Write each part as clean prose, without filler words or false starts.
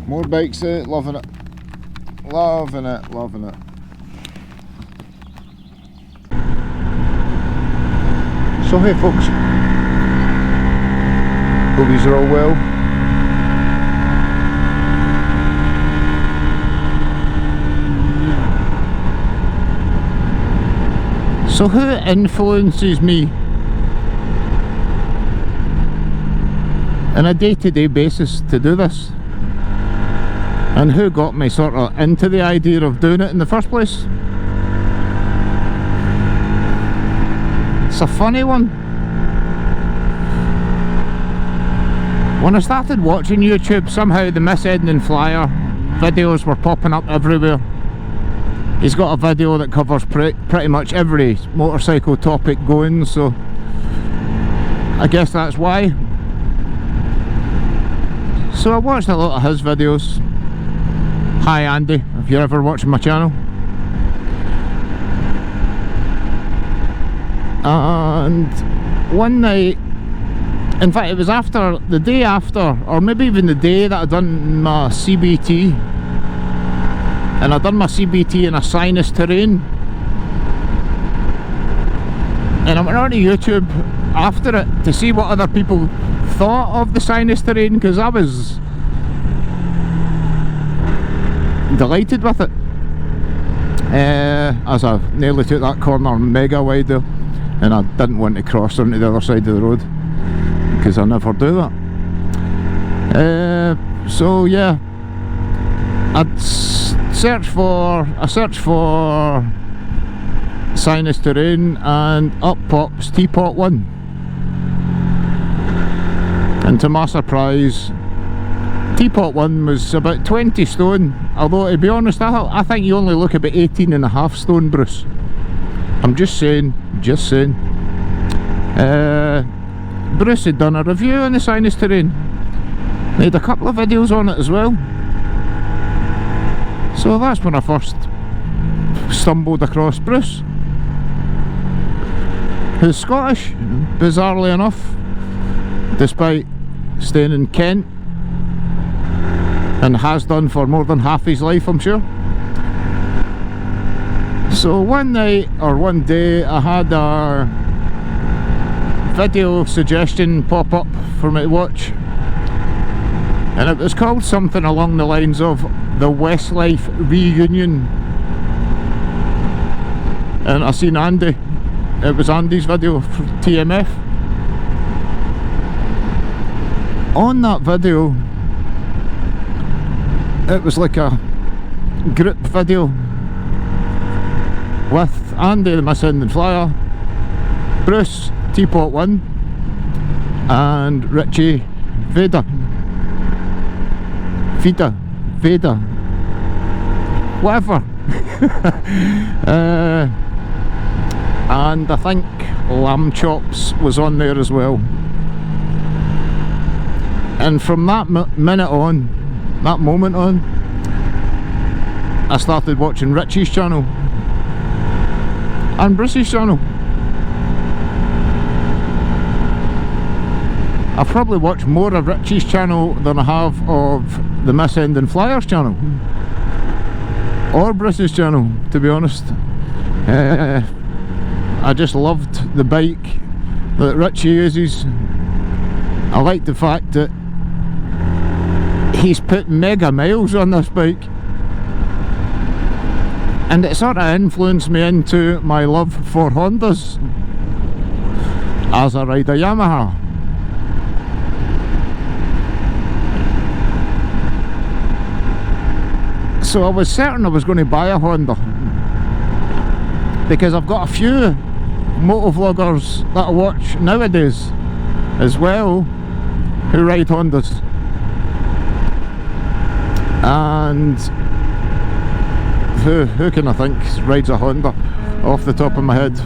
More bikes out, loving it. Loving it, loving it. So hey folks, hope you're all well. So who influences me on a day-to-day basis to do this? And who got me sort of into the idea of doing it in the first place? It's a funny one. When I started watching YouTube, somehow the Mis'Ednin Flyer videos were popping up everywhere. He's got a video that covers pretty much every motorcycle topic going, so I guess that's why. So I watched a lot of his videos. Hi Andy, if you're ever watching my channel. And one night, in fact it was after, the day after, or maybe even the day that I'd done my CBT, and I'd done my CBT in a sinus terrain, and I went on to YouTube after it to see what other people thought of the sinus terrain, because I was delighted with it. As I nearly took that corner mega wide there, and I didn't want to cross onto the other side of the road because I never do that. So yeah, I searched for sinus terrain, and up pops Teapot 1, and to my surprise Teapot 1 was about 20 stone, although to be honest I think you only look about 18.5 stone, Bruce. I'm just saying. Bruce had done a review on the sinus terrain, made a couple of videos on it as well, so that's when I first stumbled across Bruce, who's Scottish, bizarrely enough, despite staying in Kent, and has done for more than half his life, I'm sure. So one night, or one day, I had a video suggestion pop up for me to watch, and it was called something along the lines of the Westlife Reunion, and I seen Andy, it was Andy's video for TMF. On that video, it was like a group video with Andy the Mis'Ednin Flyer, Bruce Teapot 1, and Richie Veda, whatever. And I think Lamb Chops was on there as well. And from that minute on, that moment on, I started watching Richie's channel and Bruce's channel. I've probably watched more of Richie's channel than I have of the Mis'Ednin Flyers channel or Bruce's channel, to be honest. I just loved the bike that Richie uses. I like the fact that he's put mega miles on this bike, and it sort of influenced me into my love for Hondas as I ride a Yamaha. So I was certain I was going to buy a Honda, because I've got a few motovloggers that I watch nowadays as well who ride Hondas, and who can I think rides a Honda off the top of my head?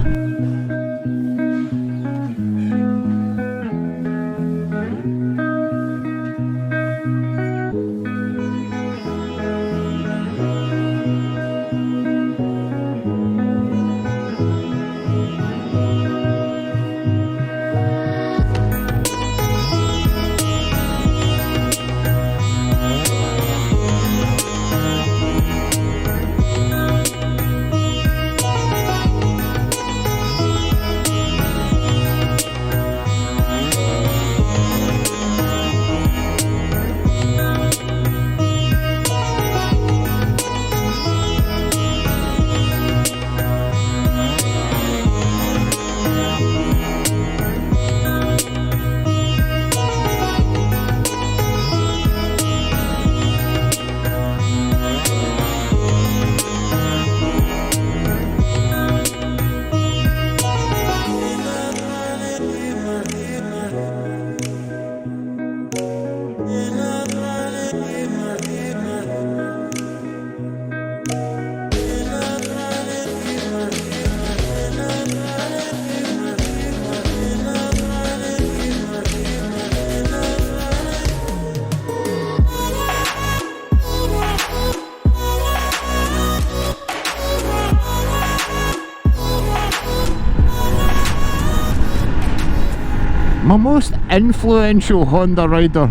My most influential Honda rider.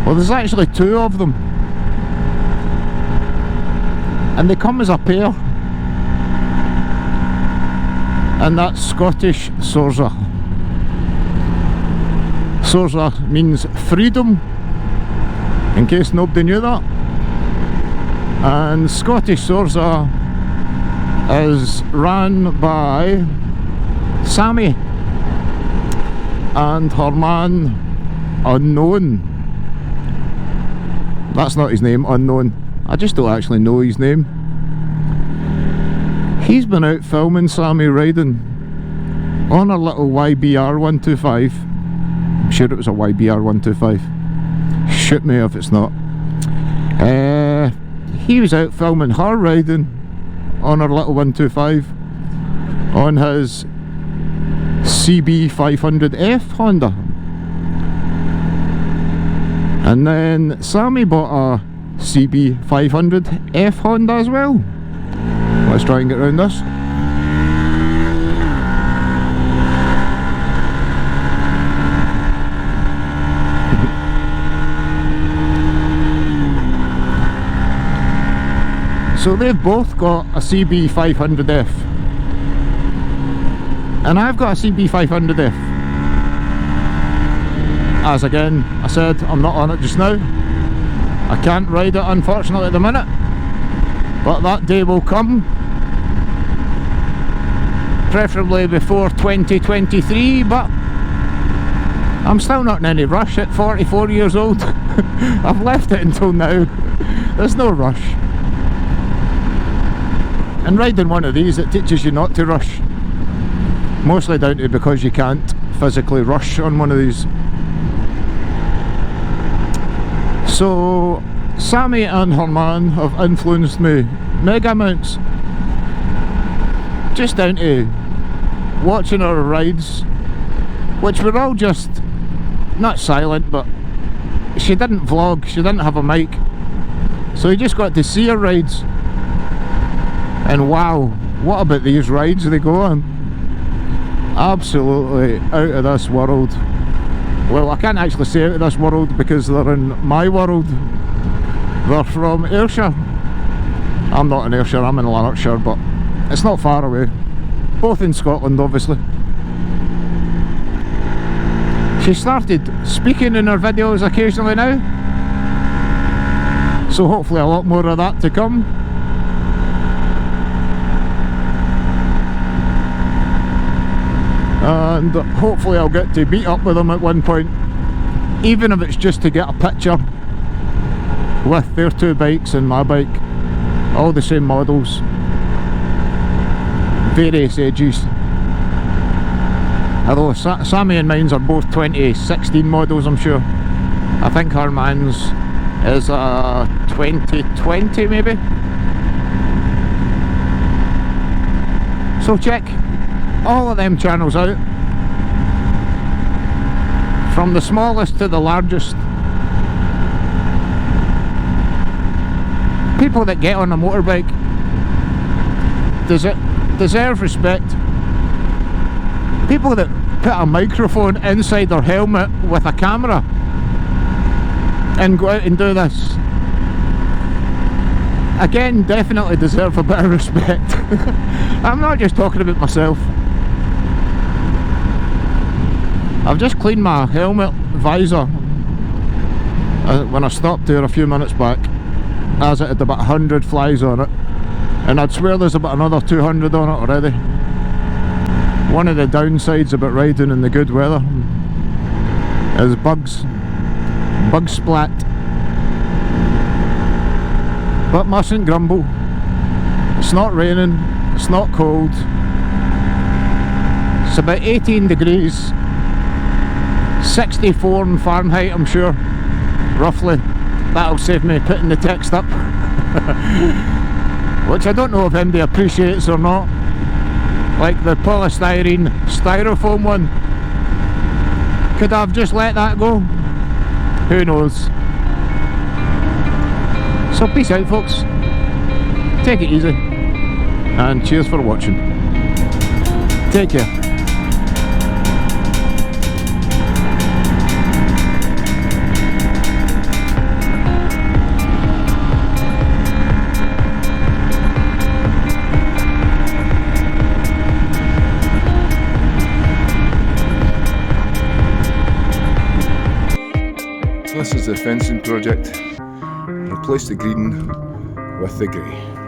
Well, there's actually two of them. And they come as a pair. And that's Scottish Sorza. Sorza means freedom, in case nobody knew that. And Scottish Sorza is ran by Sammy and her man Unknown. That's not his name, Unknown. I just don't actually know his name. He's been out filming Sammy riding on a little YBR 125. I'm sure it was a YBR 125. Shoot me if it's not. He was out filming her riding on her little 125 on his CB500F Honda. And then Sammy bought a CB500F Honda as well. Let's try and get around this. So they've both got a CB500F. And I've got a CB500F. As again, I said, I'm not on it just now. I can't ride it unfortunately at the minute. But that day will come. Preferably before 2023, but I'm still not in any rush at 44 years old. I've left it until now. There's no rush. And riding one of these, it teaches you not to rush. Mostly down to because you can't physically rush on one of these. So Sammy and her man have influenced me mega amounts. Just down to watching her rides, which were all just not silent, but she didn't vlog, she didn't have a mic, so you just got to see her rides. And wow, what about these rides they go on? Absolutely out of this world. Well, I can't actually say out of this world because they're in my world. They're from Ayrshire. I'm not in Ayrshire, I'm in Lanarkshire, but it's not far away. Both in Scotland, obviously. She started speaking in her videos occasionally now, so hopefully a lot more of that to come. And hopefully I'll get to meet up with them at one point, even if it's just to get a picture with their two bikes and my bike, all the same models, various ages. Although Sammy and mine's are both 2016 models, I'm sure. I think her man's is 2020 maybe. So check all of them channels out, from the smallest to the largest. People that get on a motorbike deserve respect. People that put a microphone inside their helmet with a camera and go out and do this, again, definitely deserve a bit of respect. I'm not just talking about myself. I've just cleaned my helmet visor when I stopped there a few minutes back, as it had about 100 flies on it, and I'd swear there's about another 200 on it already. One of the downsides about riding in the good weather is bugs. Bug splat. But mustn't grumble. It's not raining, it's not cold. It's about 18 degrees. 64 in Fahrenheit, I'm sure, roughly. That'll save me putting the text up. Which I don't know if anybody appreciates or not. Like the polystyrene styrofoam one. Could I have just let that go? Who knows? So peace out, folks. Take it easy. And cheers for watching. Take care. the fencing project. Replace the green with the grey.